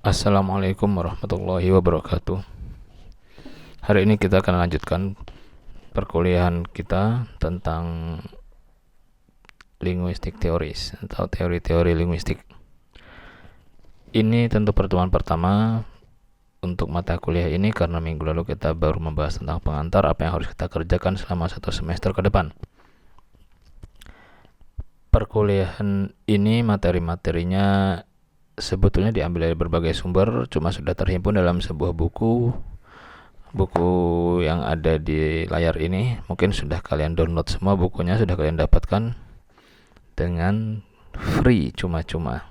Assalamualaikum warahmatullahi wabarakatuh. Hari ini kita akan lanjutkan perkuliahan kita tentang linguistik teoris atau teori-teori linguistik. Ini tentu pertemuan pertama untuk mata kuliah ini karena minggu lalu kita baru membahas tentang pengantar, apa yang harus kita kerjakan selama 1 semester ke depan. Perkuliahan ini materi-materinya sebetulnya diambil dari berbagai sumber, cuma sudah terhimpun dalam sebuah buku yang ada di layar ini. Mungkin sudah kalian download semua bukunya, sudah kalian dapatkan dengan free, cuma-cuma,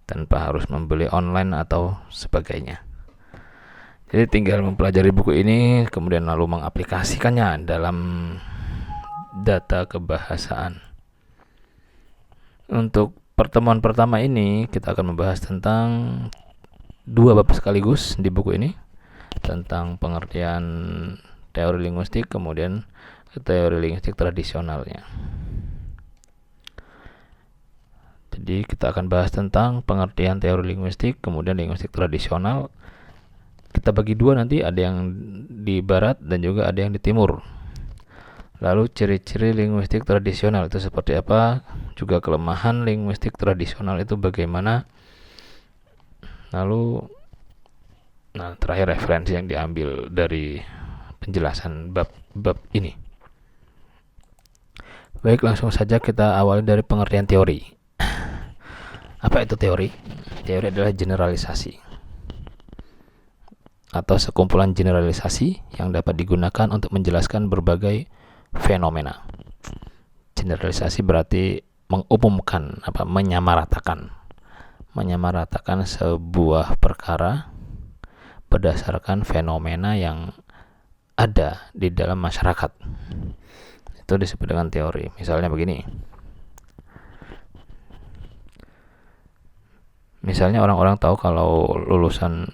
tanpa harus membeli online atau sebagainya. Jadi tinggal mempelajari buku ini, kemudian lalu mengaplikasikannya dalam data kebahasaan. Untuk pertemuan pertama ini kita akan membahas tentang 2 bab sekaligus di buku ini, tentang pengertian teori linguistik, kemudian teori linguistik tradisionalnya. Jadi kita akan bahas tentang pengertian teori linguistik, kemudian linguistik tradisional. Kita bagi 2 nanti, ada yang di barat dan juga ada yang di timur. Lalu ciri-ciri linguistik tradisional itu seperti apa, juga kelemahan linguistik tradisional itu bagaimana. Lalu terakhir referensi yang diambil dari penjelasan bab ini. Baik, langsung saja kita awali dari pengertian teori. Apa itu teori? Teori adalah generalisasi atau sekumpulan generalisasi yang dapat digunakan untuk menjelaskan berbagai fenomena. Generalisasi berarti mengumumkan, menyamaratakan sebuah perkara berdasarkan fenomena yang ada di dalam masyarakat. Itu disebut dengan teori. Misalnya begini. Misalnya orang-orang tahu kalau lulusan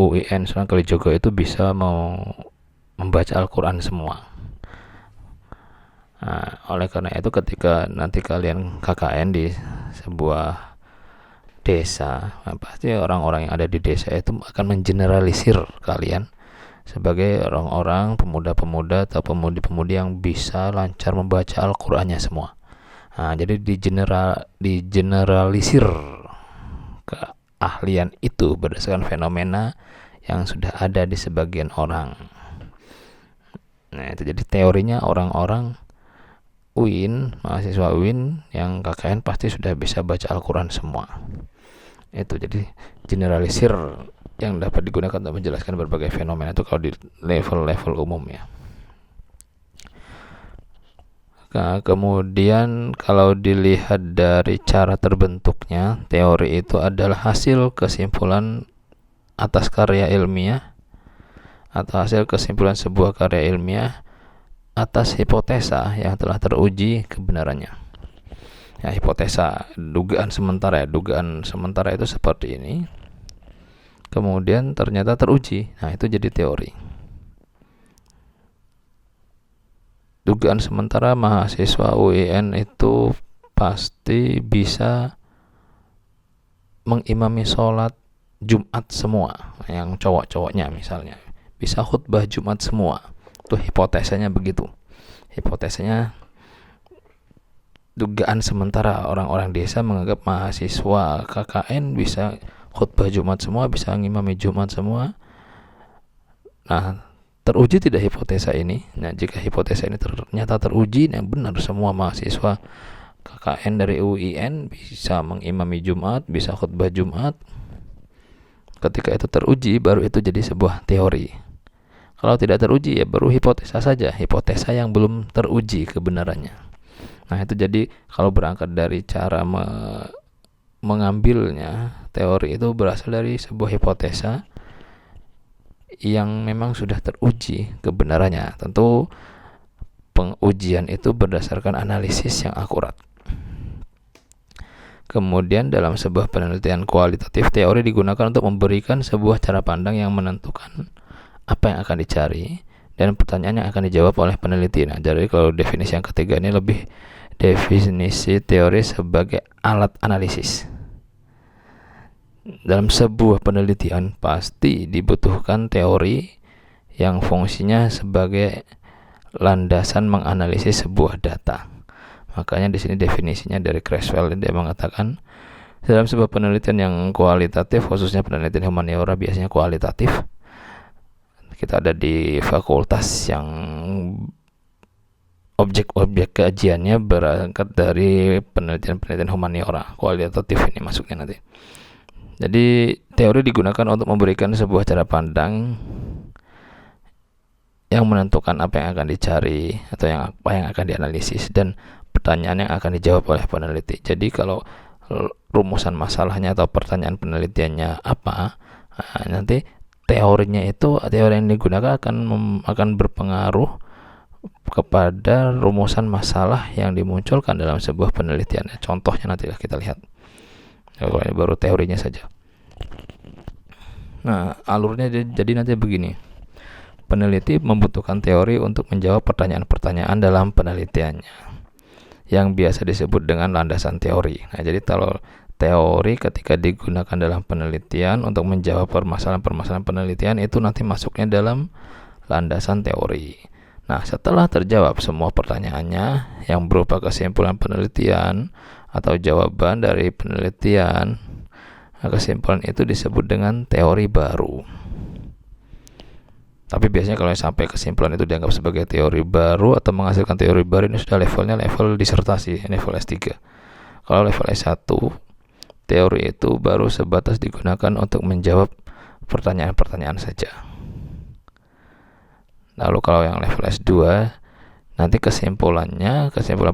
UIN Sunan Kalijogo itu bisa mau membaca Al-Quran semua. Oleh karena itu ketika nanti kalian KKN di sebuah desa, pasti orang-orang yang ada di desa itu akan mengeneralisir kalian sebagai orang-orang pemuda-pemuda atau pemudi-pemudi yang bisa lancar membaca Al-Qur'annya semua. Jadi digeneralisir keahlian itu berdasarkan fenomena yang sudah ada di sebagian orang. Itu jadi teorinya orang-orang UIN, mahasiswa UIN yang KKN pasti sudah bisa baca Al-Quran semua. Itu jadi generalisir yang dapat digunakan untuk menjelaskan berbagai fenomena itu kalau di level-level umum ya. Kemudian kalau dilihat dari cara terbentuknya, teori itu adalah hasil kesimpulan atas karya ilmiah atau hasil kesimpulan sebuah karya ilmiah atas hipotesa yang telah teruji kebenarannya. Ya, hipotesa, dugaan sementara itu seperti ini. Kemudian ternyata teruji. Itu jadi teori. Dugaan sementara mahasiswa UIN itu pasti bisa mengimami sholat Jumat semua, yang cowok-cowoknya misalnya bisa khutbah Jumat semua. Itu hipotesanya begitu. Hipotesanya dugaan sementara orang-orang desa menganggap mahasiswa KKN bisa khutbah Jumat semua, bisa ngimami Jumat semua. Teruji tidak hipotesa ini? Jika hipotesa ini ternyata teruji, benar semua mahasiswa KKN dari UIN bisa mengimami Jumat, bisa khutbah Jumat. Ketika itu teruji, baru itu jadi sebuah teori. Kalau tidak teruji, ya baru hipotesa saja, hipotesa yang belum teruji kebenarannya. Itu jadi kalau berangkat dari cara mengambilnya, teori itu berasal dari sebuah hipotesa yang memang sudah teruji kebenarannya. Tentu pengujian itu berdasarkan analisis yang akurat. Kemudian dalam sebuah penelitian kualitatif, teori digunakan untuk memberikan sebuah cara pandang yang menentukan apa yang akan dicari dan pertanyaan yang akan dijawab oleh peneliti. Jadi kalau definisi yang ketiga ini lebih definisi teori sebagai alat analisis. dalam sebuah penelitian pasti dibutuhkan teori yang fungsinya sebagai landasan menganalisis sebuah data. Makanya di sini definisinya dari Creswell, dia mengatakan dalam sebuah penelitian yang kualitatif, khususnya penelitian humaniora biasanya kualitatif, kita ada di fakultas yang objek-objek kajiannya berangkat dari penelitian-penelitian humaniora, kualitatif ini masuknya nanti. Jadi teori digunakan untuk memberikan sebuah cara pandang yang menentukan apa yang akan dicari atau apa yang akan dianalisis dan pertanyaan yang akan dijawab oleh peneliti. Jadi kalau rumusan masalahnya atau pertanyaan penelitiannya apa, nanti teori yang digunakan akan berpengaruh kepada rumusan masalah yang dimunculkan dalam sebuah penelitian. Contohnya nanti kita lihat. Kalau ini baru teorinya saja. Nah, alurnya jadi nanti begini. Peneliti membutuhkan teori untuk menjawab pertanyaan-pertanyaan dalam penelitiannya, yang biasa disebut dengan landasan teori. Nah, jadi kalau teori ketika digunakan dalam penelitian untuk menjawab permasalahan-permasalahan penelitian, itu nanti masuknya dalam landasan teori. Nah, setelah terjawab semua pertanyaannya yang berupa kesimpulan penelitian atau jawaban dari penelitian, kesimpulan itu disebut dengan teori baru. Tapi biasanya kalau sampai kesimpulan itu dianggap sebagai teori baru atau menghasilkan teori baru, ini sudah levelnya level disertasi, level S3. Kalau level S1, teori itu baru sebatas digunakan untuk menjawab pertanyaan-pertanyaan saja. Lalu kalau yang level S2, nanti kesimpulan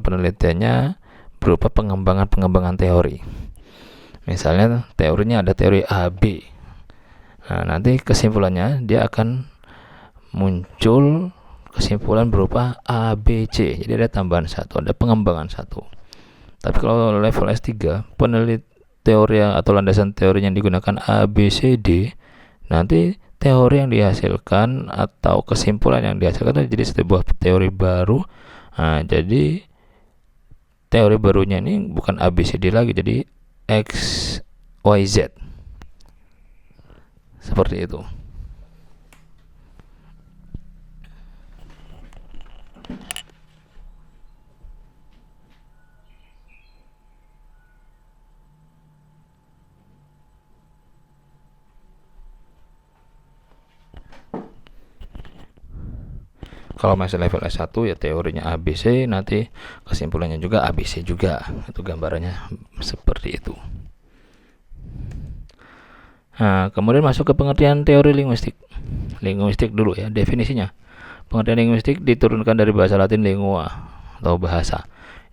penelitiannya berupa pengembangan teori. Misalnya teorinya ada teori A, B. Nah, nanti kesimpulannya dia akan muncul kesimpulan berupa A, B, C. Jadi ada tambahan satu, ada pengembangan satu. Tapi kalau level S3, teori atau landasan teori yang digunakan A, B, C, D, nanti teori yang dihasilkan atau kesimpulan yang dihasilkan itu jadi sebuah teori baru. Nah, jadi teori barunya ini bukan A, B, C, D lagi, jadi X, Y, Z. Seperti itu. Kalau masih level S1 ya teorinya ABC, nanti kesimpulannya juga ABC juga. Itu gambarannya seperti itu. Nah, kemudian masuk ke pengertian teori linguistik. Linguistik dulu ya, definisinya. Pengertian linguistik diturunkan dari bahasa Latin lingua atau bahasa.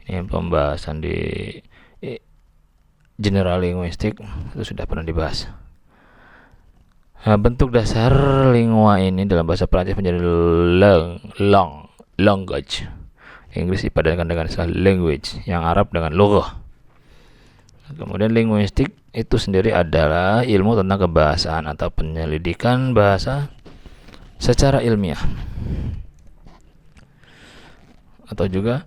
Ini pembahasan di general linguistik itu sudah pernah dibahas. Nah, bentuk dasar lingua ini dalam bahasa Prancis menjadi language. Inggris dipadankan dengan istilah language, yang Arab dengan lughah. Kemudian linguistik itu sendiri adalah ilmu tentang kebahasaan atau penyelidikan bahasa secara ilmiah. Atau juga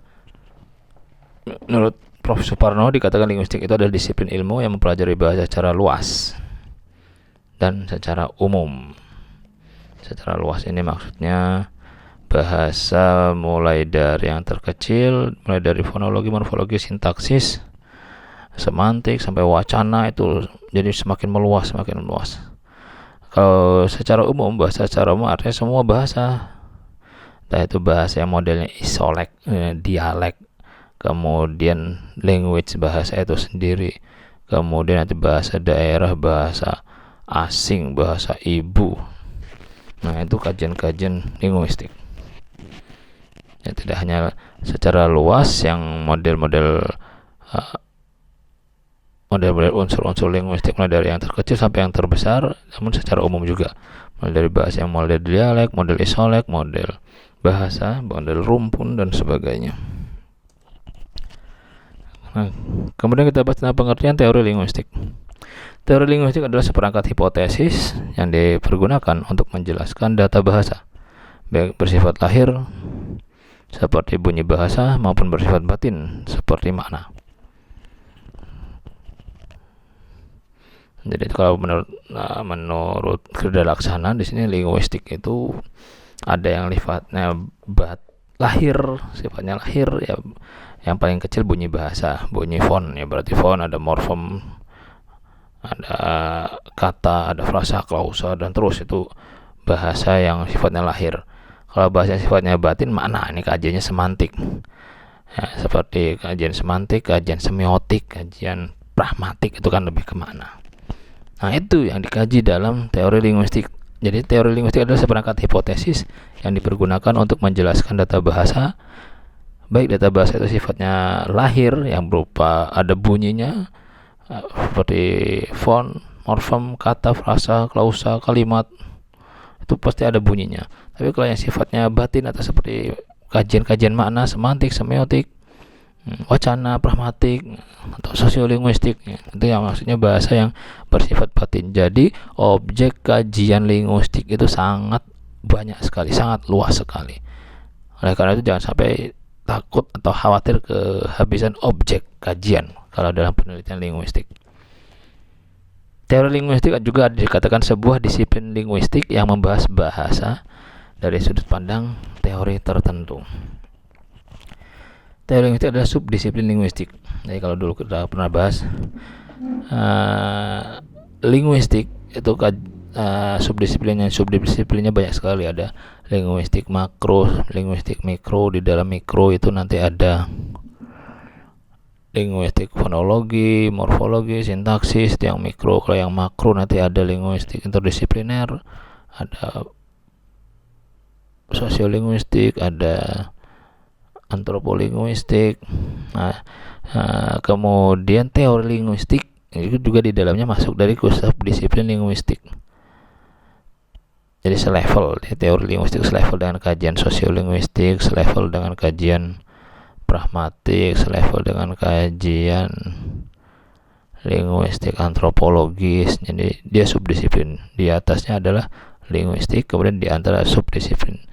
menurut Prof. Suparno dikatakan linguistik itu adalah disiplin ilmu yang mempelajari bahasa secara luas dan secara umum. Secara luas ini maksudnya bahasa mulai dari yang terkecil, mulai dari fonologi, morfologi, sintaksis, semantik sampai wacana, itu jadi semakin meluas. Kalau secara umum, bahasa secara umum artinya semua bahasa. Entah itu bahasa yang modelnya isolek, dialek, kemudian language, bahasa itu sendiri, kemudian nanti bahasa daerah, bahasa asing, bahasa ibu. Nah, itu kajian-kajian linguistik. Ya, tidak hanya secara luas yang model-model unsur-unsur linguistik mulai dari yang terkecil sampai yang terbesar, namun secara umum juga mulai dari bahasa yang model dialek, model isolek, model bahasa, model rumpun dan sebagainya. Nah, kemudian kita bahas tentang pengertian teori linguistik. Teori linguistik adalah seperangkat hipotesis yang dipergunakan untuk menjelaskan data bahasa, baik bersifat lahir seperti bunyi bahasa maupun bersifat batin seperti makna. Jadi kalau menurut Gerda Laksana di sini linguistik itu ada yang sifatnya sifatnya lahir ya, yang paling kecil bunyi bahasa, bunyi font ya, berarti font, ada morfem, ada kata, ada frasa, klausa, dan terus itu bahasa yang sifatnya lahir. Kalau bahasa yang sifatnya batin, makna, ini kajiannya semantik ya, seperti kajian semantik, kajian semiotik, kajian pragmatik, itu kan lebih ke makna. Nah, itu yang dikaji dalam teori linguistik. Jadi teori linguistik adalah seperangkat hipotesis yang dipergunakan untuk menjelaskan data bahasa. Baik data bahasa itu sifatnya lahir yang berupa ada bunyinya, seperti font, morfem, kata, frasa, klausa, kalimat, itu pasti ada bunyinya. Tapi kalau yang sifatnya batin atau seperti kajian-kajian makna, semantik, semiotik, wacana, pragmatik, atau sosiolinguistik, itu yang maksudnya bahasa yang bersifat batin. Jadi objek kajian linguistik itu sangat banyak sekali, sangat luas sekali. Oleh karena itu jangan sampai takut atau khawatir kehabisan objek kajian kalau dalam penelitian linguistik. Teori linguistik juga dikatakan sebuah disiplin linguistik yang membahas bahasa dari sudut pandang teori tertentu. Teori linguistik adalah subdisiplin linguistik. Jadi kalau dulu kita pernah bahas linguistik itu subdisiplinnya banyak sekali. Ada linguistik makro, linguistik mikro. Di dalam mikro itu nanti ada linguistik fonologi, morfologi, sintaksis, yang mikro. Kalau yang makro nanti ada linguistik interdisipliner, ada sosiolinguistik, ada antropolinguistik. Kemudian teori linguistik itu juga di dalamnya masuk dari subdisiplin linguistik. Jadi selevel, teori linguistik selevel dengan kajian sosiolinguistik, selevel dengan kajian pragmatik, selevel dengan kajian linguistik antropologis. Jadi dia subdisiplin. Di atasnya adalah linguistik, kemudian di antara subdisiplin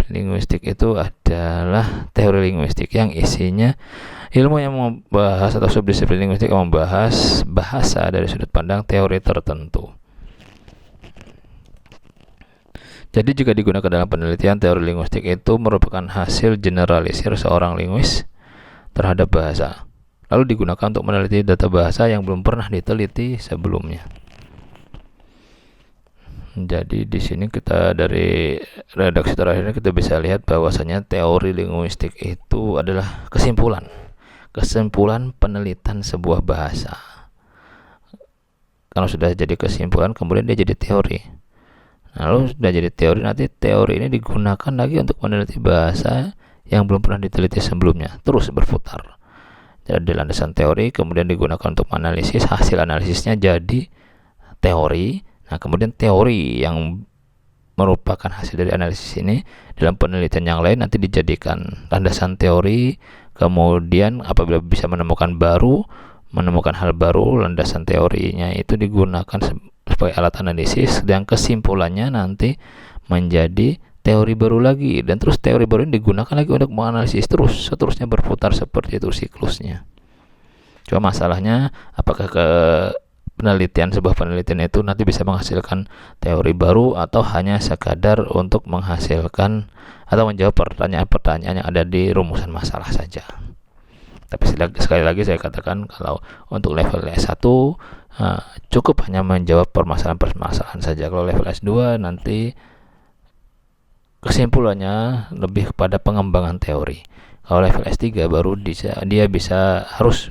linguistik itu adalah teori linguistik yang isinya ilmu yang membahas, atau subdisiplin linguistik yang membahas bahasa dari sudut pandang teori tertentu. Jadi jika digunakan dalam penelitian, teori linguistik itu merupakan hasil generalisir seorang linguis terhadap bahasa, lalu digunakan untuk meneliti data bahasa yang belum pernah diteliti sebelumnya. Jadi di sini kita dari redaksi terakhirnya kita bisa lihat bahwasanya teori linguistik itu adalah kesimpulan penelitian sebuah bahasa. Kalau sudah jadi kesimpulan, kemudian dia jadi teori. Lalu sudah jadi teori, nanti teori ini digunakan lagi untuk meneliti bahasa yang belum pernah diteliti sebelumnya, terus berputar. Jadi landasan teori kemudian digunakan untuk menganalisis, hasil analisisnya jadi teori. Nah, kemudian teori yang merupakan hasil dari analisis ini dalam penelitian yang lain nanti dijadikan landasan teori. Kemudian apabila bisa menemukan hal baru, landasan teorinya itu digunakan sebagai alat analisis, dan kesimpulannya nanti menjadi teori baru lagi, dan terus teori baru ini digunakan lagi untuk menganalisis, seterusnya berputar seperti itu siklusnya. Cuma masalahnya apakah sebuah penelitian itu nanti bisa menghasilkan teori baru, atau hanya sekadar untuk menghasilkan atau menjawab pertanyaan-pertanyaan yang ada di rumusan masalah saja. Tapi sekali lagi saya katakan, kalau untuk level S1 cukup hanya menjawab permasalahan-permasalahan saja. Kalau level S2 nanti kesimpulannya lebih kepada pengembangan teori. Kalau level S3 baru dia harus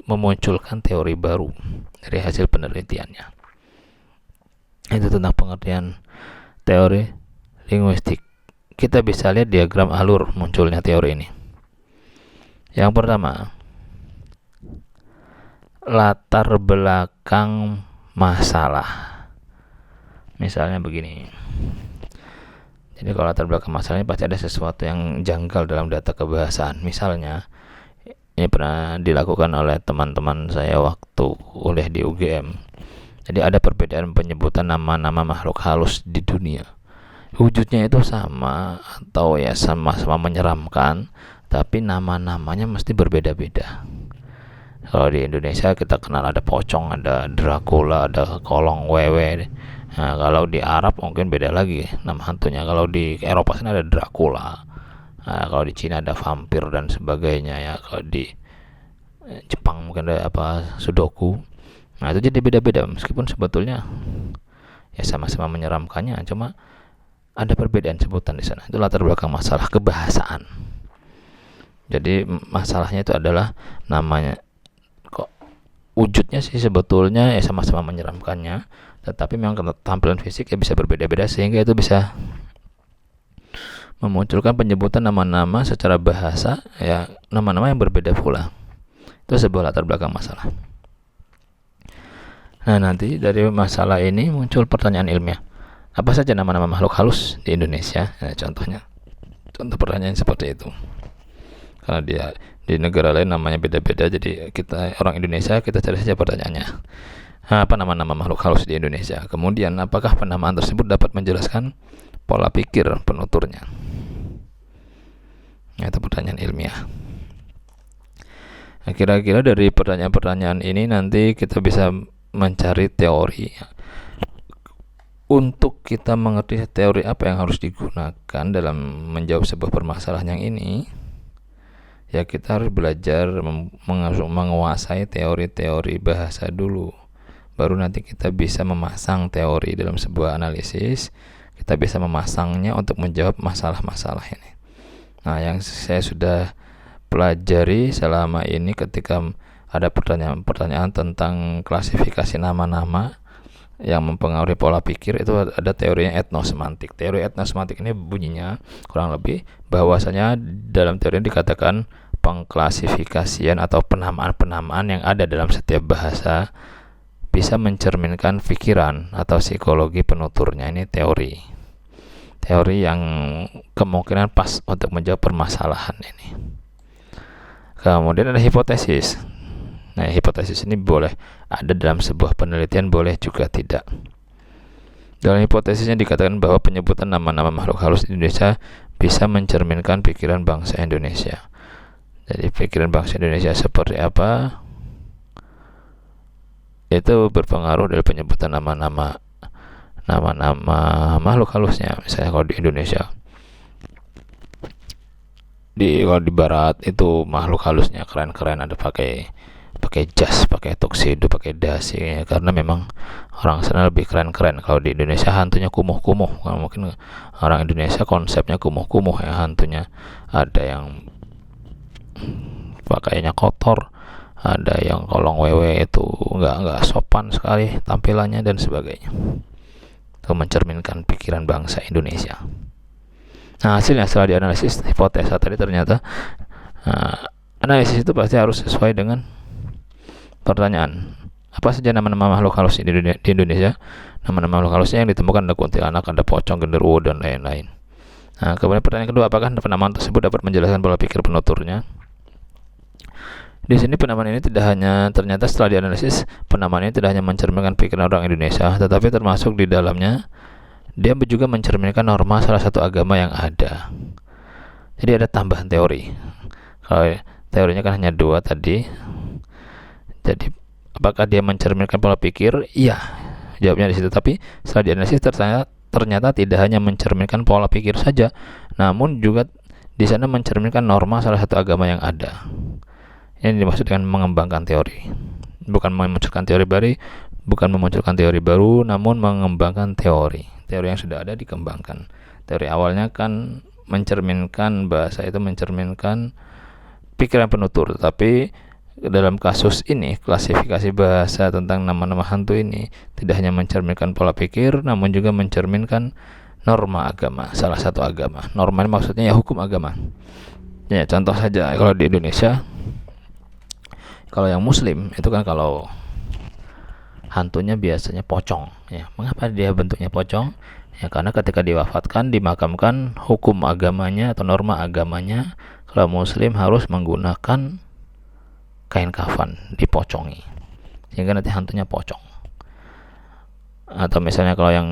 memunculkan teori baru dari hasil penelitiannya. Itu tentang pengertian teori linguistik. Kita bisa lihat diagram alur munculnya teori ini. Yang pertama, latar belakang masalah. Misalnya begini. Jadi kalau latar belakang masalahnya pasti ada sesuatu yang janggal dalam data kebahasaan. Misalnya, ini pernah dilakukan oleh teman-teman saya waktu kuliah di UGM. Jadi ada perbedaan penyebutan nama-nama makhluk halus di dunia. Wujudnya itu sama atau ya sama-sama menyeramkan, tapi nama-namanya mesti berbeda-beda. Kalau di Indonesia kita kenal ada pocong, ada Dracula, ada kolong wewe. Nah, kalau di Arab mungkin beda lagi nama hantunya. Kalau di Eropa sana ada Dracula. Nah, kalau di Cina ada vampir dan sebagainya ya. Kalau di Jepang mungkin ada apa, Sudoku. Nah, itu jadi beda-beda meskipun sebetulnya ya sama-sama menyeramkannya, cuma ada perbedaan sebutan di sana. Itu latar belakang masalah kebahasaan. Jadi masalahnya itu adalah namanya, kok wujudnya sih sebetulnya ya sama-sama menyeramkannya, tetapi memang tampilan fisik ya bisa berbeda-beda, sehingga itu bisa memunculkan penyebutan nama-nama secara bahasa ya, nama-nama yang berbeda pula. Itu sebuah latar belakang masalah. Nah, nanti dari masalah ini muncul pertanyaan ilmiah. Apa saja nama-nama makhluk halus di Indonesia? Nah, contoh pertanyaan seperti itu. Karena dia di negara lain namanya beda-beda, jadi kita orang Indonesia kita cari saja pertanyaannya. Apa nama-nama makhluk halus di Indonesia? Kemudian apakah penamaan tersebut dapat menjelaskan pola pikir penuturnya? Itu pertanyaan ilmiah. Nah, kira-kira dari pertanyaan-pertanyaan ini nanti kita bisa mencari teori. Untuk kita mengerti teori apa yang harus digunakan dalam menjawab sebuah permasalahan yang ini, ya kita harus belajar menguasai teori-teori bahasa dulu. Baru nanti kita bisa memasang teori dalam sebuah analisis. Kita bisa memasangnya untuk menjawab masalah-masalah ini. Nah, yang saya sudah pelajari selama ini ketika ada pertanyaan-pertanyaan tentang klasifikasi nama-nama yang mempengaruhi pola pikir, itu ada teorinya etnosemantik. Teori etnosemantik ini bunyinya kurang lebih bahwasanya dalam teori ini dikatakan pengklasifikasian atau penamaan-penamaan yang ada dalam setiap bahasa bisa mencerminkan pikiran atau psikologi penuturnya. Ini teori yang kemungkinan pas untuk menjawab permasalahan ini. Kemudian ada hipotesis. Nah, hipotesis ini boleh ada dalam sebuah penelitian, boleh juga tidak. Dalam hipotesisnya dikatakan bahwa penyebutan nama-nama makhluk halus di Indonesia bisa mencerminkan pikiran bangsa Indonesia. Jadi pikiran bangsa Indonesia seperti apa, itu berpengaruh dari penyebutan nama-nama makhluk halusnya. Misalnya kalau di Indonesia, kalau di Barat itu makhluk halusnya keren-keren, ada pakai jas, pakai tuxedo, pakai dasi ya, karena memang orang sana lebih keren-keren. Kalau di Indonesia hantunya kumuh-kumuh. Kalau mungkin orang Indonesia konsepnya kumuh-kumuh ya, hantunya ada yang pakainya kotor, ada yang kolong wewe itu nggak sopan sekali tampilannya dan sebagainya. Itu mencerminkan pikiran bangsa Indonesia. Nah, hasilnya setelah dianalisis hipotesa tadi, ternyata analisis itu pasti harus sesuai dengan pertanyaan. Apa saja nama-nama makhluk halus di Indonesia? Nama-nama makhluk halusnya yang ditemukan ada kuntilanak, ada pocong, genderuwo, dan lain-lain. Nah, kemudian pertanyaan kedua, apakah penamaan tersebut dapat menjelaskan pola pikir penuturnya? Di sini penamaan ini ternyata setelah dianalisis, penamaan ini tidak hanya mencerminkan pikiran orang Indonesia, tetapi termasuk di dalamnya dia juga mencerminkan norma salah satu agama yang ada. Jadi ada tambahan teori. Kalau teorinya kan hanya 2 tadi. Jadi apakah dia mencerminkan pola pikir? Iya, jawabnya di situ. Tapi setelah dianalisis ternyata tidak hanya mencerminkan pola pikir saja, namun juga di sana mencerminkan norma salah satu agama yang ada. Ini dimaksud dengan mengembangkan teori, bukan memunculkan teori baru, namun mengembangkan teori yang sudah ada dikembangkan. Teori awalnya kan mencerminkan bahasa, itu mencerminkan pikiran penutur, tetapi dalam kasus ini klasifikasi bahasa tentang nama-nama hantu ini tidak hanya mencerminkan pola pikir, namun juga mencerminkan norma agama, salah satu agama. Norma ini maksudnya ya hukum agama. Ya, contoh saja kalau di Indonesia, kalau yang muslim itu kan kalau hantunya biasanya pocong ya. Mengapa dia bentuknya pocong? Ya karena ketika diwafatkan, dimakamkan, hukum agamanya atau norma agamanya kalau muslim harus menggunakan kain kafan, dipocongi, sehingga nanti hantunya pocong. Atau misalnya kalau yang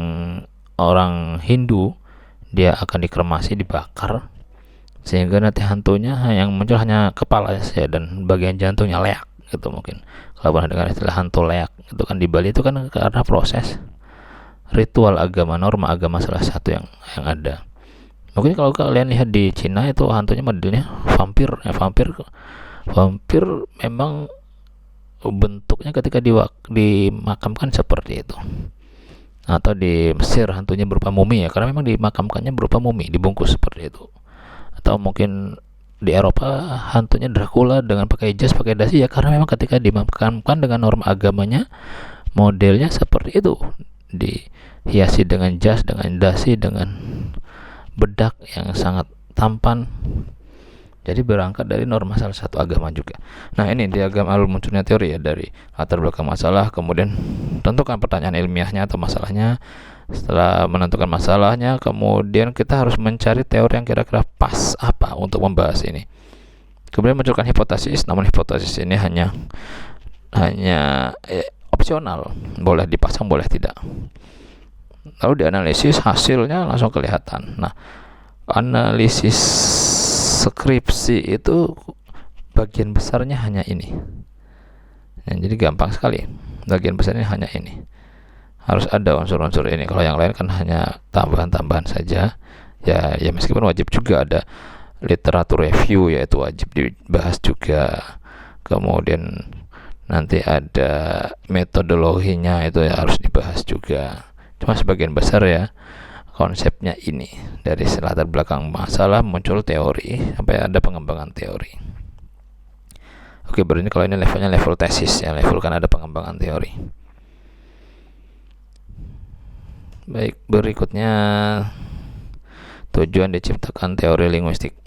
orang Hindu, dia akan dikremasi, dibakar, sehingga nanti hantunya yang muncul hanya kepala saja dan bagian jantungnya leak. gitu mungkin. Kalau pernah dengar istilah hantu leak, itu kan di Bali itu kan karena proses ritual agama, norma agama salah satu yang ada. Mungkin kalau kalian lihat di Cina itu hantunya modelnya vampir, vampir memang bentuknya ketika dimakamkan seperti itu. Atau di Mesir hantunya berupa mumi ya, karena memang dimakamkannya berupa mumi, dibungkus seperti itu. Atau mungkin di Eropa hantunya Dracula dengan pakai jas, pakai dasi ya, karena memang ketika dimakamkan dengan norma agamanya modelnya seperti itu, dihiasi dengan jas, dengan dasi, dengan bedak yang sangat tampan. Jadi berangkat dari norma salah satu agama juga. Nah, ini diagram alur munculnya teori ya, dari latar belakang masalah, kemudian tentukan pertanyaan ilmiahnya atau masalahnya. Setelah menentukan masalahnya, kemudian kita harus mencari teori yang kira-kira pas apa untuk membahas ini. Kemudian munculkan hipotesis, namun hipotesis ini hanya opsional, boleh dipasang boleh tidak. Lalu dianalisis, hasilnya langsung kelihatan. Nah, analisis skripsi itu bagian besarnya hanya ini. Nah, jadi gampang sekali. Bagian besarnya hanya ini. Harus ada unsur-unsur ini. Kalau yang lain kan hanya tambahan-tambahan saja. Ya meskipun wajib juga ada literatur review, yaitu wajib dibahas juga. Kemudian nanti ada metodologinya, itu ya harus dibahas juga. Cuma sebagian besar ya konsepnya ini, dari latar belakang masalah muncul teori sampai ada pengembangan teori. Oke, baru ini kalau ini levelnya level tesis ya, level kan ada pengembangan teori. Baik, berikutnya tujuan diciptakan teori linguistik.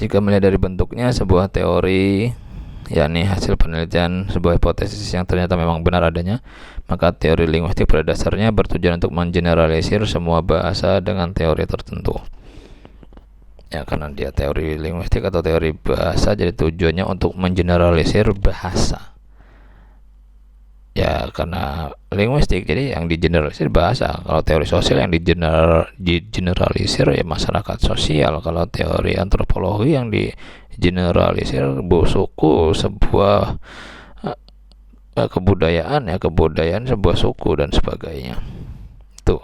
Jika melihat dari bentuknya, sebuah teori yakni hasil penelitian sebuah hipotesis yang ternyata memang benar adanya, maka teori linguistik pada dasarnya bertujuan untuk mengeneralisir semua bahasa dengan teori tertentu. Ya, karena dia teori linguistik atau teori bahasa, jadi tujuannya untuk mengeneralisir bahasa. Ya, karena linguistik, jadi yang digeneralisir bahasa. Kalau teori sosial yang digeneralisir ya masyarakat sosial. Kalau teori antropologi yang digeneralisir suku, sebuah kebudayaan sebuah suku dan sebagainya. Tuh.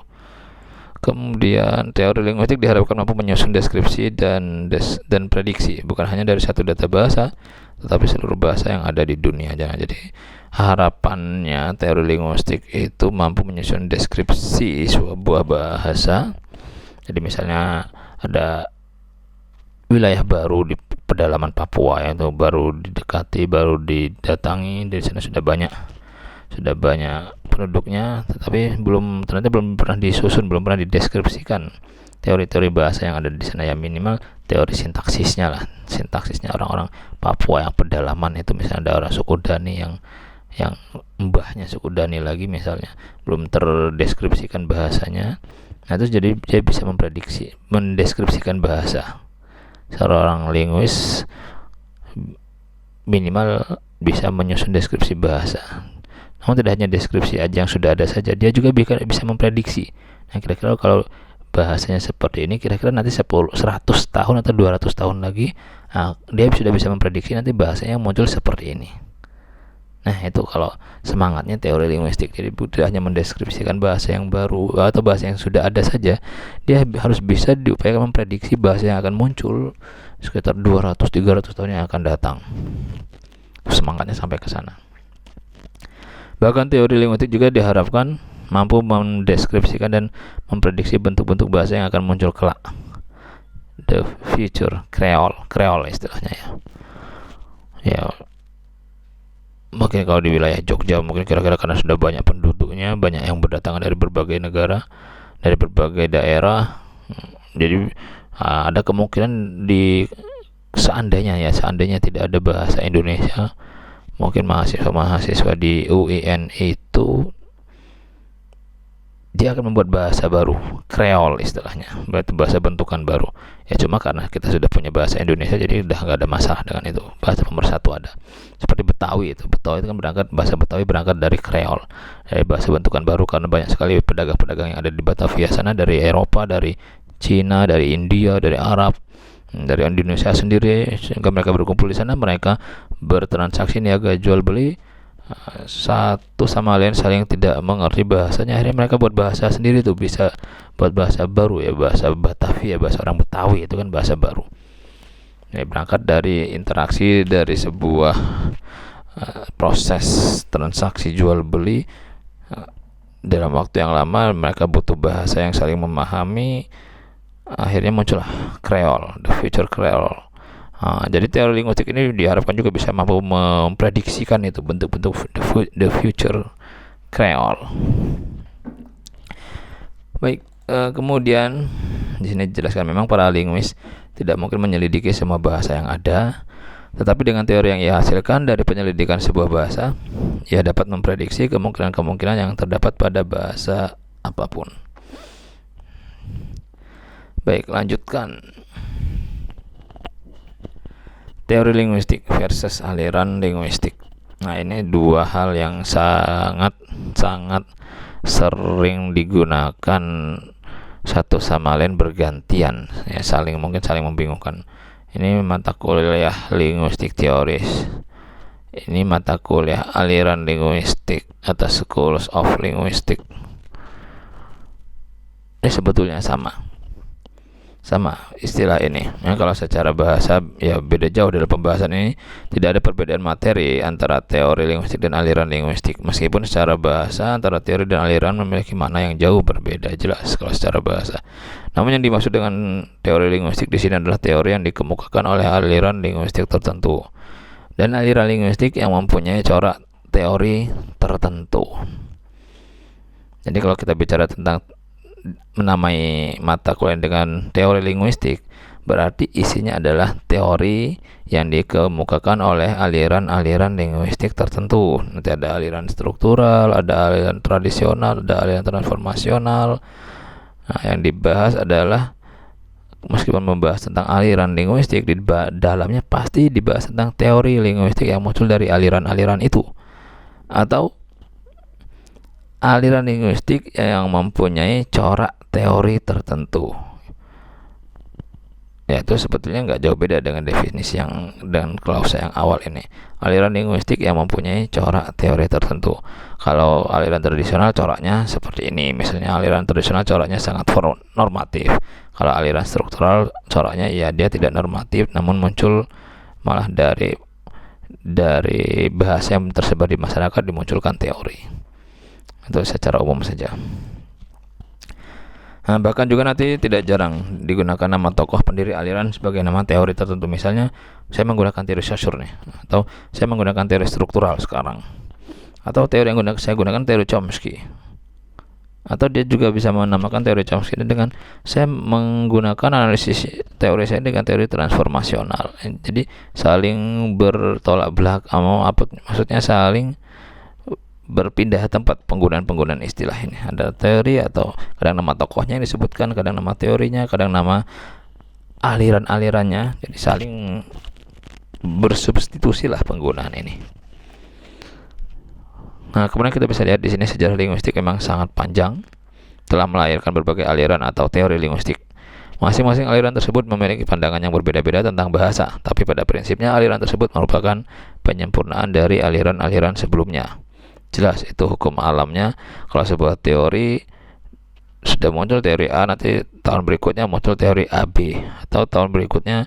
Kemudian teori linguistik diharapkan mampu menyusun deskripsi dan prediksi, bukan hanya dari satu data bahasa, tetapi seluruh bahasa yang ada di dunia. Jadi harapannya teori linguistik itu mampu menyusun deskripsi sebuah bahasa. Jadi misalnya ada wilayah baru di pedalaman Papua, itu baru didatangi, dari sana sudah banyak penduduknya, tetapi ternyata belum pernah disusun, belum pernah dideskripsikan teori-teori bahasa yang ada di sana. Ya minimal teori sintaksisnya orang-orang Papua yang pedalaman itu, misalnya ada orang suku Dani yang mbahnya suku Dani lagi misalnya, belum terdeskripsikan bahasanya. Nah, itu jadi dia bisa mendeskripsikan bahasa. Seorang linguis minimal bisa menyusun deskripsi bahasa. Namun tidak hanya deskripsi aja yang sudah ada saja, dia juga bisa memprediksi. Nah, kira-kira kalau bahasanya seperti ini, kira-kira nanti 100 tahun atau 200 tahun lagi, dia sudah bisa memprediksi nanti bahasanya muncul seperti ini. Nah, itu kalau semangatnya teori linguistik. Jadi tidak hanya mendeskripsikan bahasa yang baru atau bahasa yang sudah ada saja, dia harus bisa diupayakan memprediksi bahasa yang akan muncul sekitar 200-300 tahun yang akan datang. Semangatnya sampai ke sana. Bahkan teori linguistik juga diharapkan mampu mendeskripsikan dan memprediksi bentuk-bentuk bahasa yang akan muncul kelak. The future Creole istilahnya ya. Ya, mungkin kalau di wilayah Jogja mungkin kira-kira karena sudah banyak penduduknya, banyak yang berdatangan dari berbagai negara, dari berbagai daerah. Jadi ada kemungkinan seandainya tidak ada bahasa Indonesia, mungkin mahasiswa di UIN itu dia akan membuat bahasa baru, Creole istilahnya, berarti bahasa bentukan baru. Ya cuma karena kita sudah punya bahasa Indonesia, jadi udah nggak ada masalah dengan itu. Bahasa pemersatu ada. Seperti Betawi itu kan bahasa Betawi berangkat dari Creole, dari bahasa bentukan baru, karena banyak sekali pedagang-pedagang yang ada di Batavia sana, dari Eropa, dari Cina, dari India, dari Arab. dari Indonesia sendiri, sehingga mereka berkumpul di sana, mereka bertransaksi niaga jual beli, satu sama lain saling tidak mengerti bahasanya, akhirnya mereka buat bahasa sendiri tuh, bisa buat bahasa baru ya, bahasa Batavia, bahasa orang Betawi, itu kan bahasa baru. Ini berangkat dari interaksi dari sebuah proses transaksi jual beli, dalam waktu yang lama mereka butuh bahasa yang saling memahami, akhirnya muncullah Creole, the future Creole. Jadi teori linguistik ini diharapkan juga bisa mampu memprediksikan itu bentuk-bentuk the future Creole. Baik, kemudian di sini dijelaskan memang para linguis tidak mungkin menyelidiki semua bahasa yang ada, tetapi dengan teori yang ia hasilkan dari penyelidikan sebuah bahasa, ia dapat memprediksi kemungkinan-kemungkinan yang terdapat pada bahasa apapun. Baik, lanjutkan. Teori linguistik versus aliran linguistik. Nah, ini dua hal yang sangat sering digunakan satu sama lain bergantian, ya, mungkin saling membingungkan. Ini mata kuliah linguistik teoris, ini mata kuliah aliran linguistik atau Schools of Linguistics. Ini sebetulnya sama istilah ini. Kalau secara bahasa ya beda jauh. Dalam pembahasan ini tidak ada perbedaan materi antara teori linguistik dan aliran linguistik, meskipun secara bahasa antara teori dan aliran memiliki makna yang jauh berbeda, jelas kalau secara bahasa. Namun yang dimaksud dengan teori linguistik di sini adalah teori yang dikemukakan oleh aliran linguistik tertentu dan aliran linguistik yang mempunyai corak teori tertentu. Jadi kalau kita bicara tentang menamai mata kuliah dengan teori linguistik, berarti isinya adalah teori yang dikemukakan oleh aliran-aliran linguistik tertentu. Nanti ada aliran struktural, ada aliran tradisional, ada aliran transformasional. Nah, yang dibahas adalah, meskipun membahas tentang aliran linguistik, di dalamnya pasti dibahas tentang teori linguistik yang muncul dari aliran-aliran itu, atau aliran linguistik yang mempunyai corak teori tertentu. Ya, itu sebetulnya nggak jauh beda dengan definisi dan klausa yang awal ini. Aliran linguistik yang mempunyai corak teori tertentu. Kalau aliran tradisional coraknya seperti ini, misalnya aliran tradisional coraknya sangat normatif. Kalau aliran struktural coraknya ya dia tidak normatif, namun muncul malah dari bahasa yang tersebar di masyarakat dimunculkan teori. Itu secara umum saja. Nah, bahkan juga nanti tidak jarang digunakan nama tokoh pendiri aliran sebagai nama teori tertentu. Misalnya, saya menggunakan teori Saussure nih, atau saya menggunakan teori struktural sekarang, atau teori yang saya gunakan teori Chomsky. Atau dia juga bisa menamakan teori Chomsky dengan saya menggunakan analisis teori saya dengan teori transformasional. Jadi saling bertolak belakang, maksudnya saling berpindah tempat penggunaan istilah ini. Ada teori atau kadang nama tokohnya yang disebutkan, kadang nama teorinya, kadang nama aliran-alirannya. Jadi saling bersubstitusi lah penggunaan ini. Nah, kemudian kita bisa lihat di sini sejarah linguistik memang sangat panjang, telah melahirkan berbagai aliran atau teori linguistik. Masing-masing aliran tersebut memiliki pandangan yang berbeda-beda tentang bahasa, tapi pada prinsipnya aliran tersebut merupakan penyempurnaan dari aliran-aliran sebelumnya. Jelas itu hukum alamnya. Kalau sebuah teori sudah muncul teori A, nanti tahun berikutnya muncul teori AB, atau tahun berikutnya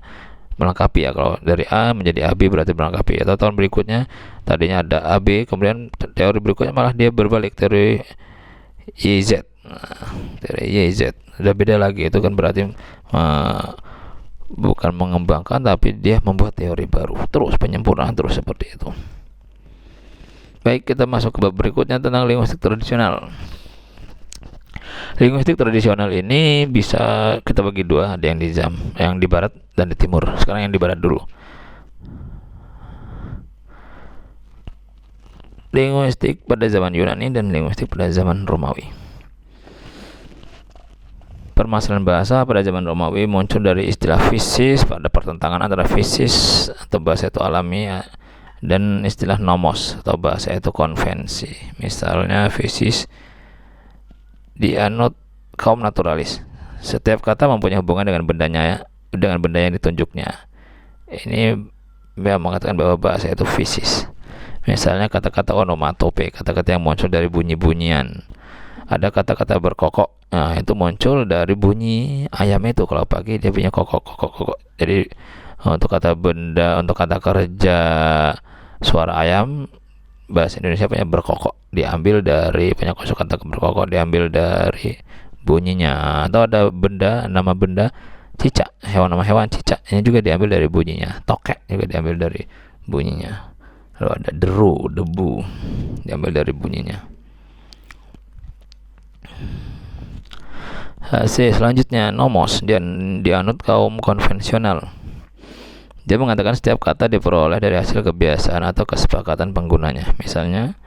melengkapi ya. Kalau dari A menjadi AB berarti melengkapi, atau tahun berikutnya tadinya ada AB, kemudian teori berikutnya malah dia berbalik, teori YZ. Teori YZ sudah beda lagi, itu kan berarti bukan mengembangkan, tapi dia membuat teori baru, terus penyempurnaan terus seperti itu. Baik, kita masuk ke bab berikutnya tentang linguistik tradisional. Linguistik tradisional ini bisa kita bagi dua, ada yang di barat dan di timur. Sekarang yang di barat dulu. Linguistik pada zaman Yunani dan linguistik pada zaman Romawi. Permasalahan bahasa pada zaman Romawi muncul dari istilah fisis, pada pertentangan antara fisis atau bahasa itu alamiah dan istilah nomos atau bahasa itu konvensi. Misalnya fisis dianut kaum naturalis. Setiap kata mempunyai hubungan dengan bendanya dengan benda yang ditunjuknya. Ini yang mengatakan bahwa bahasa itu fisis. Misalnya kata-kata onomatope, kata-kata yang muncul dari bunyi-bunyian. Ada kata-kata berkokok, nah itu muncul dari bunyi ayam itu. Kalau pagi dia punya kokok kokok kokok. Jadi untuk kata benda, untuk kata kerja suara ayam, bahasa Indonesia punya berkokok, diambil dari punya kosakata berkokok, diambil dari bunyinya. Atau ada benda, nama benda cicak, hewan, nama hewan cicak, ini juga diambil dari bunyinya. Tokek juga diambil dari bunyinya. Lalu ada deru, debu, diambil dari bunyinya. Hasil selanjutnya nomos, dia dianut kaum konvensional. Dia mengatakan setiap kata diperoleh dari hasil kebiasaan atau kesepakatan penggunanya. Misalnya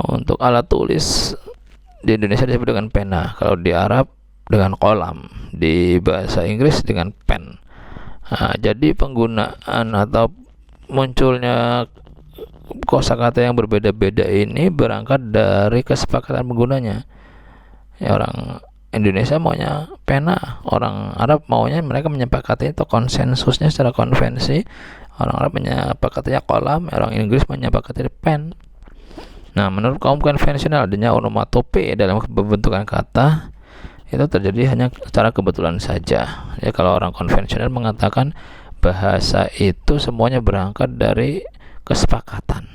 untuk alat tulis di Indonesia disebut dengan pena, kalau di Arab dengan kolam, di bahasa Inggris dengan pen. Jadi penggunaan atau munculnya kosakata yang berbeda-beda ini berangkat dari kesepakatan penggunanya. Ya, orang Indonesia maunya pena, orang Arab maunya, mereka menyepakati itu konsensusnya secara konvensi. Orang Arab menyepakatinya kolam, orang Inggris menyepakati pen. Nah, menurut kaum konvensional, adanya onomatope dalam pembentukan kata itu terjadi hanya secara kebetulan saja. Ya, kalau orang konvensional mengatakan bahasa itu semuanya berangkat dari kesepakatan.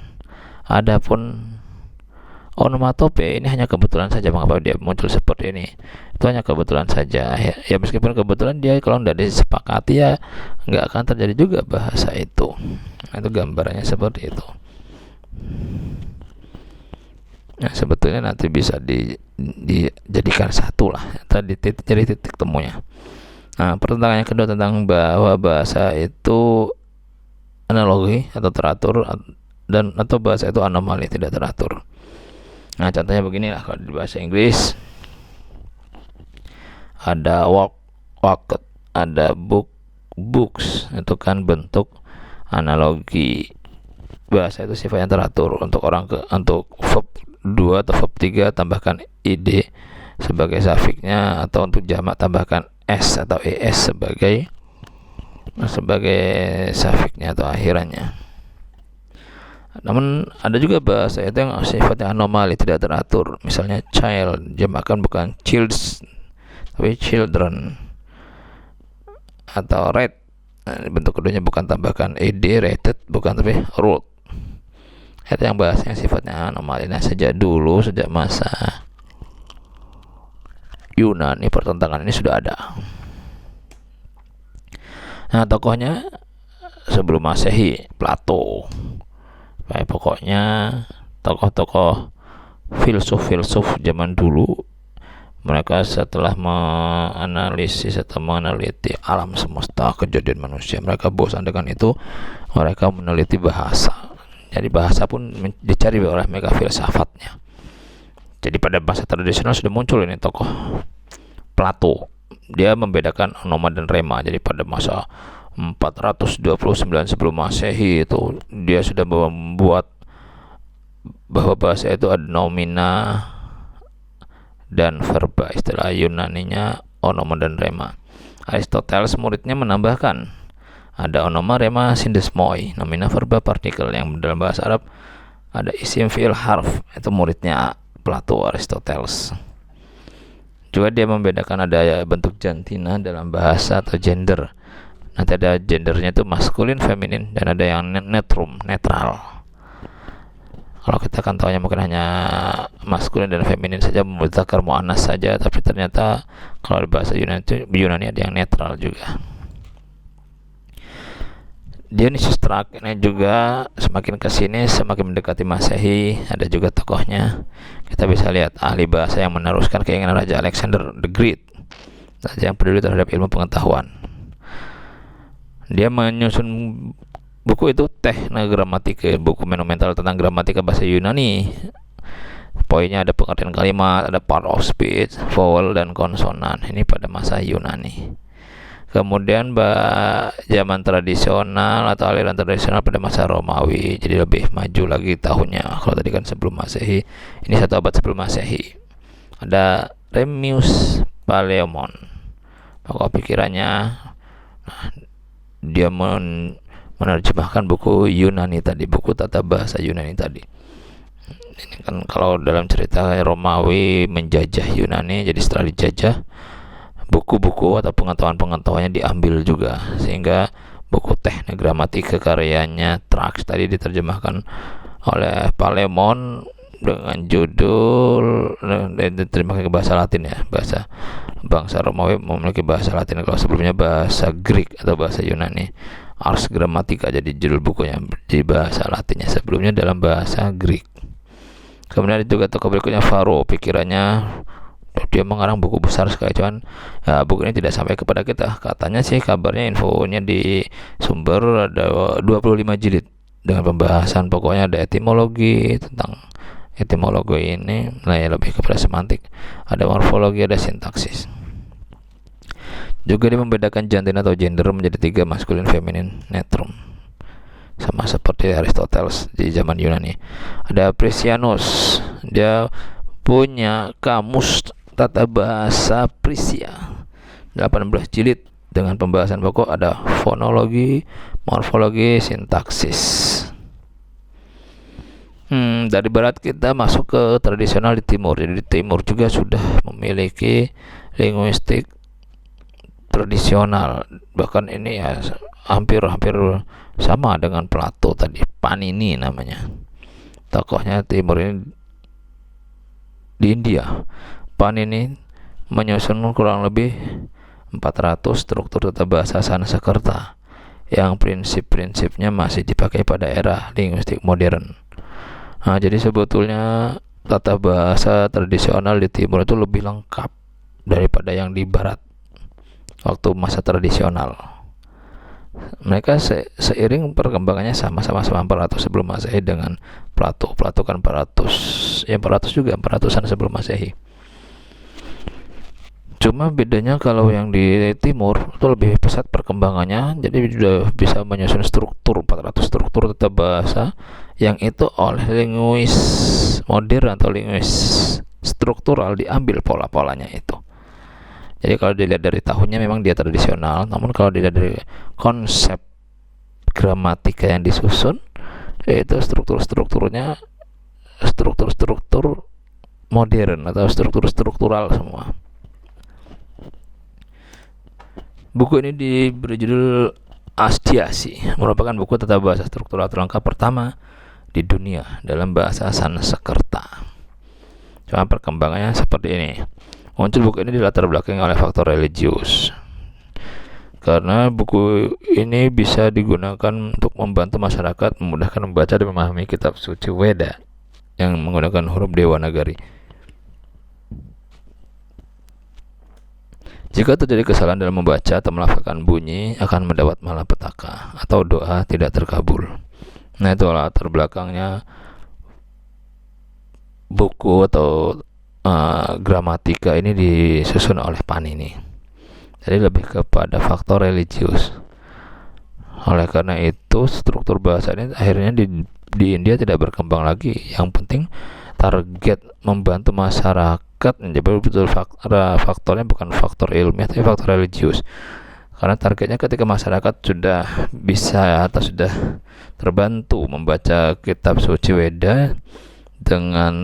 Adapun onomatope ini hanya kebetulan saja. Mengapa dia muncul seperti ini? Itu hanya kebetulan saja. Ya meskipun kebetulan, dia kalau tidak disepakati ya nggak akan terjadi juga bahasa itu. Itu gambarannya seperti itu. Nah, sebetulnya nanti bisa dijadikan satu lah, tadi jadi titik temunya. Nah, pertentangan yang kedua tentang bahwa bahasa itu analogi atau teratur, dan atau bahasa itu anomali, tidak teratur. Nah, contohnya beginilah. Kalau di bahasa Inggris ada walked, ada books, itu kan bentuk analogi. Bahasa itu sifatnya teratur. Untuk untuk verb 2 atau verb 3 tambahkan id sebagai sufiknya, atau untuk jamak tambahkan s atau es sebagai sufiknya atau akhirannya. Namun ada juga bahasa itu yang sifatnya anomali, tidak teratur. Misalnya child, jamakkan bukan childs tapi children. Atau read, bentuk keduanya bukan tambahkan ed, rated bukan, tapi road. Itu yang bahasa yang sifatnya anomali. Nah, sejak masa Yunani pertentangan ini sudah ada. Nah, tokohnya sebelum Masehi, Plato. Pokoknya tokoh-tokoh filsuf zaman dulu, mereka setelah menanalisis atau meneliti alam semesta, kejadian manusia, mereka bosan dengan itu, mereka meneliti bahasa. Jadi bahasa pun dicari oleh mereka filsafatnya. Jadi pada bahasa tradisional sudah muncul ini tokoh Plato. Dia membedakan onoma dan rema. Jadi pada masa 429 sebelum Masehi itu dia sudah membuat bahwa bahasa itu ada nomina dan verba. Istilah Yunaninya onoma dan rema. Aristoteles muridnya menambahkan ada onoma, rema, sindesmoi, nomina, verba, partikel. Yang dalam bahasa Arab ada isim, fi'il, harf. Itu muridnya Plato, Aristoteles. Juga dia membedakan ada bentuk jantina dalam bahasa atau gender. Nanti ada gendernya itu maskulin, feminin, dan ada yang netral. Kalau kita kan tahunya mungkin hanya maskulin dan feminin saja, muzakkar muannas saja, tapi ternyata kalau di bahasa Yunani ada yang netral juga. Dionysius Strak ini juga semakin kesini, semakin mendekati Masehi, ada juga tokohnya. Kita bisa lihat ahli bahasa yang meneruskan keinginan Raja Alexander the Great, raja yang peduli terhadap ilmu pengetahuan. Dia menyusun buku itu Techna Grammatica, buku monumental tentang gramatika bahasa Yunani. Poinnya ada pengertian kalimat, ada part of speech, vowel dan konsonan. Ini pada masa Yunani. Kemudian zaman tradisional atau aliran tradisional pada masa Romawi, jadi lebih maju lagi tahunnya. Kalau tadi kan sebelum Masehi, ini 1 abad sebelum Masehi. Ada Remius Palaemon. Pokok pikirannya Dia menerjemahkan buku Yunani tadi, buku tata bahasa Yunani tadi. Ini kan kalau dalam cerita Romawi menjajah Yunani, jadi setelah dijajah, buku-buku atau pengetahuan-pengetahuannya diambil juga, sehingga buku teknik gramatika karyanya Trax tadi diterjemahkan oleh Palemon dengan judul, diterjemahkan ke bahasa Latin ya, bahasa bangsa Romawi memiliki bahasa Latin. Kalau sebelumnya bahasa Greek atau bahasa Yunani, Ars Grammatica jadi judul bukunya di bahasa Latinnya, sebelumnya dalam bahasa Greek. Kemudian juga tokoh berikutnya Faro, pikirannya dia mengarang buku besar sekali, cuman ya, buku ini tidak sampai kepada kita. Katanya sih kabarnya, infonya di sumber ada 25 jilid dengan pembahasan pokoknya, ada etimologi, tentang etimologi ini nah ya, lebih kepada semantik, ada morfologi, ada sintaksis. Juga dia membedakan jantin atau gender menjadi 3, maskulin, feminin, netrum, sama seperti Aristoteles di zaman Yunani. Ada Priscianus, dia punya kamus tata bahasa Prisia 18 jilid dengan pembahasan pokok, ada fonologi, morfologi, sintaksis. Dari barat kita masuk ke tradisional di timur. Jadi di timur juga sudah memiliki linguistik tradisional, bahkan ini ya hampir sama dengan Plato tadi. Panini namanya tokohnya timur ini di India. Panini menyusun kurang lebih 400 struktur tata bahasa Sanskerta yang prinsip-prinsipnya masih dipakai pada era linguistik modern. Nah, jadi sebetulnya tata bahasa tradisional di timur itu lebih lengkap daripada yang di barat waktu masa tradisional. Mereka seiring perkembangannya sama-sama 400 sebelum Masehi dengan Plato. Plato kan 400, ya 400 juga, 400-an sebelum Masehi. Cuma bedanya kalau yang di timur itu lebih pesat perkembangannya, jadi sudah bisa menyusun struktur 400 struktur tata bahasa yang itu oleh linguis modern atau linguis struktural diambil pola-polanya itu. Jadi kalau dilihat dari tahunnya memang dia tradisional, namun kalau dilihat dari konsep gramatika yang disusun, itu struktur-strukturnya struktur-struktur modern atau struktur-struktural semua. Buku ini diberi judul Astiasi, merupakan buku tata bahasa struktural terlengkap pertama di dunia dalam bahasa Sanskerta. Cuma perkembangannya seperti ini. Muncul buku ini dilatar belakangi oleh faktor religius, karena buku ini bisa digunakan untuk membantu masyarakat memudahkan membaca dan memahami kitab suci Weda yang menggunakan huruf Dewanagari. Jika terjadi kesalahan dalam membaca atau melafalkan bunyi, akan mendapat malapetaka atau doa tidak terkabul. Nah, itu latar belakangnya buku atau gramatika ini disusun oleh Panini. Jadi lebih kepada faktor religius. Oleh karena itu, struktur bahasa ini akhirnya di India tidak berkembang lagi. Yang penting target membantu masyarakat. Jadi betul faktornya bukan faktor ilmiah tapi faktor religius. Karena targetnya ketika masyarakat sudah bisa atau sudah terbantu membaca kitab suci Weda dengan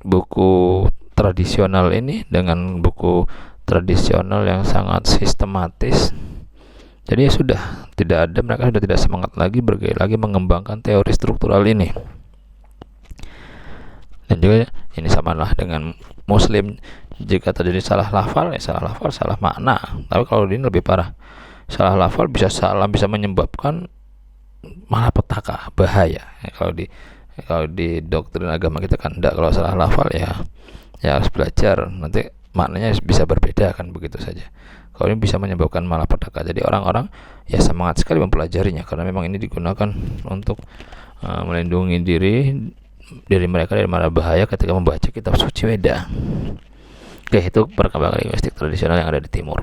buku tradisional ini, dengan buku tradisional yang sangat sistematis, jadi ya sudah tidak ada, mereka sudah tidak semangat lagi lagi mengembangkan teori struktural ini. Dan juga ini samalah dengan Muslim, jika terjadi salah lafal ya salah lafal, salah makna. Tapi kalau ini lebih parah, salah lafal bisa menyebabkan malapetaka, bahaya. Kalau di doktrin agama kita kan enggak, kalau salah lafal ya harus belajar, nanti maknanya bisa berbeda kan, begitu saja. Kalau ini bisa menyebabkan malapetaka, jadi orang-orang ya semangat sekali mempelajarinya karena memang ini digunakan untuk melindungi diri mereka dari mara bahaya ketika membaca kitab suci Weda. Oke, itu perkembangan linguistik tradisional yang ada di timur.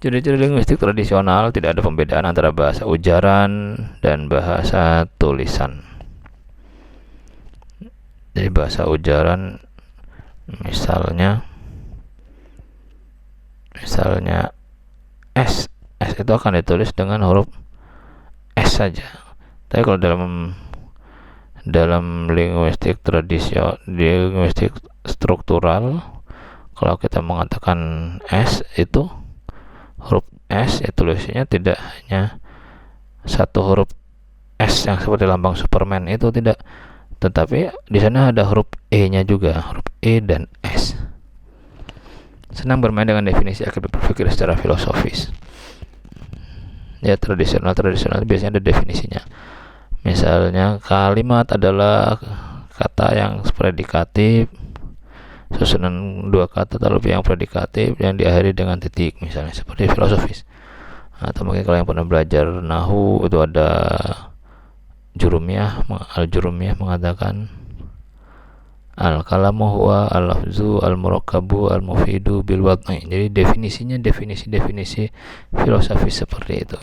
Ciri-ciri linguistik tradisional: tidak ada pembedaan antara bahasa ujaran dan bahasa tulisan. Jadi bahasa ujaran misalnya S. S itu akan ditulis dengan huruf S saja. Tapi kalau dalam linguistik linguistik struktural, kalau kita mengatakan S itu huruf S, ya tulisnya tidak hanya satu huruf S yang seperti lambang Superman itu, tidak, tetapi di sana ada huruf E-nya juga, huruf E dan S. Senang bermain dengan definisi akhir berpikir secara filosofis. Ya, tradisional biasanya ada definisinya. Misalnya kalimat adalah kata yang predikatif, susunan dua kata terlebih yang predikatif yang diakhiri dengan titik, misalnya seperti filosofis. Atau mungkin kalau yang pernah belajar nahu itu ada al-jurumiyah mengatakan al-kalamu huwa al-lafzu al-murakkabu al-mufidu bil wad'i. Jadi definisinya definisi filosofis seperti itu.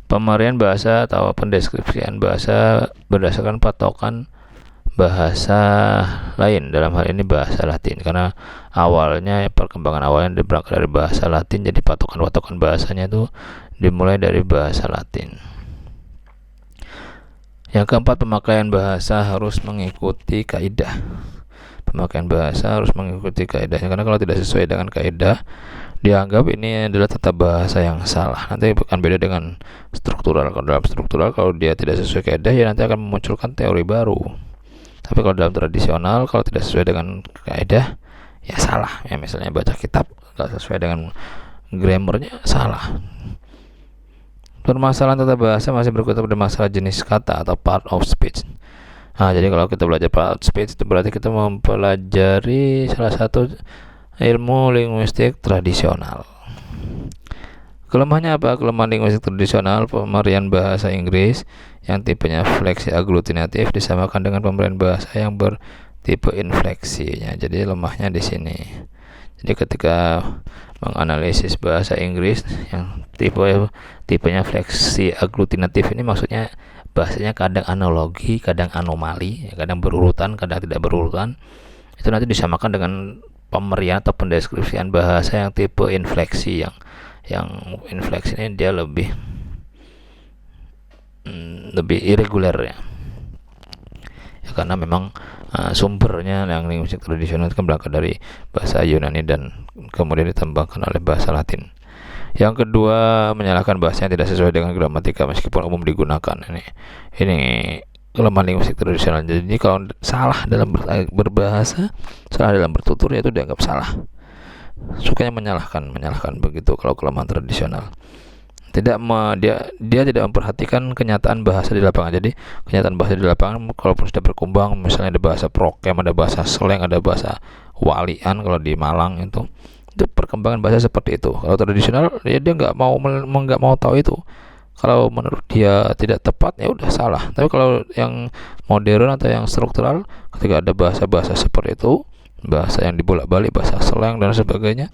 Pemarian bahasa atau pendeskripsian bahasa berdasarkan patokan bahasa lain, dalam hal ini bahasa Latin, karena awalnya perkembangan awalnya berangkat dari bahasa Latin, jadi patokan bahasanya itu dimulai dari bahasa Latin. Yang keempat, pemakaian bahasa harus mengikuti kaidah. Pemakaian bahasa harus mengikuti kaidahnya, karena kalau tidak sesuai dengan kaidah dianggap ini adalah tata bahasa yang salah. Nanti akan beda dengan struktural. Kalau dalam struktural, kalau dia tidak sesuai kaidah, ya nanti akan memunculkan teori baru. Tapi kalau dalam tradisional, kalau tidak sesuai dengan kaidah, ya salah. Ya misalnya baca kitab nggak sesuai dengan grammarnya, salah. Permasalahan tata bahasa masih berkutat pada masalah jenis kata atau part of speech. Nah, jadi kalau kita belajar part of speech, itu berarti kita mempelajari salah satu ilmu linguistik tradisional. Kelemahannya apa? Kelemahan linguistik tradisional, pemarian bahasa Inggris yang tipenya fleksi aglutinatif disamakan dengan pemarian bahasa yang bertipe infleksinya. Jadi lemahnya di sini. Jadi ketika menganalisis bahasa Inggris yang tipenya fleksi aglutinatif ini, maksudnya bahasanya kadang analogi, kadang anomali, kadang berurutan, kadang tidak berurutan. Itu nanti disamakan dengan pemerian atau pendeskripsian bahasa yang tipe infleksi, yang infleksi ini dia lebih irregular ya karena memang sumbernya yang linguistik tradisional itu kan berangkat dari bahasa Yunani dan kemudian ditambahkan oleh bahasa Latin. Yang kedua, menyalahkan bahasa yang tidak sesuai dengan gramatika meskipun umum digunakan. Ini kelemahan linguistik tradisional. Jadi kalau salah dalam berbahasa, salah dalam bertutur, ya itu dianggap salah. Sukanya menyalahkan begitu kalau kelemahan tradisional. Dia tidak memperhatikan kenyataan bahasa di lapangan. Jadi kenyataan bahasa di lapangan kalaupun sudah berkembang, misalnya ada bahasa prokem, ada bahasa slang, ada bahasa walian kalau di Malang itu perkembangan bahasa seperti itu. Kalau tradisional, dia nggak mau tahu itu. Kalau menurut dia tidak tepat, ya udah salah. Tapi kalau yang modern atau yang struktural, ketika ada bahasa-bahasa seperti itu, bahasa yang dibolak-balik, bahasa slang dan sebagainya,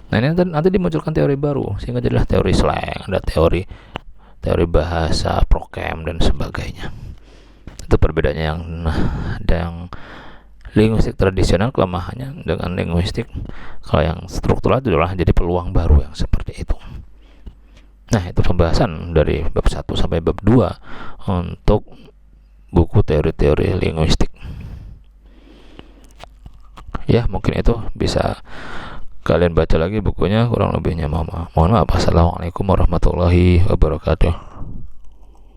nah ini nanti dimunculkan teori baru, sehingga jadilah teori slang, ada teori bahasa prokem dan sebagainya. Itu perbedaannya yang linguistik tradisional kelemahannya dengan linguistik kalau yang struktural itu adalah jadi peluang baru yang seperti itu. Nah, itu pembahasan dari bab 1 sampai bab 2 untuk buku teori-teori linguistik. Ya, mungkin itu bisa kalian baca lagi bukunya, kurang lebihnya mohon maaf. Assalamualaikum warahmatullahi wabarakatuh.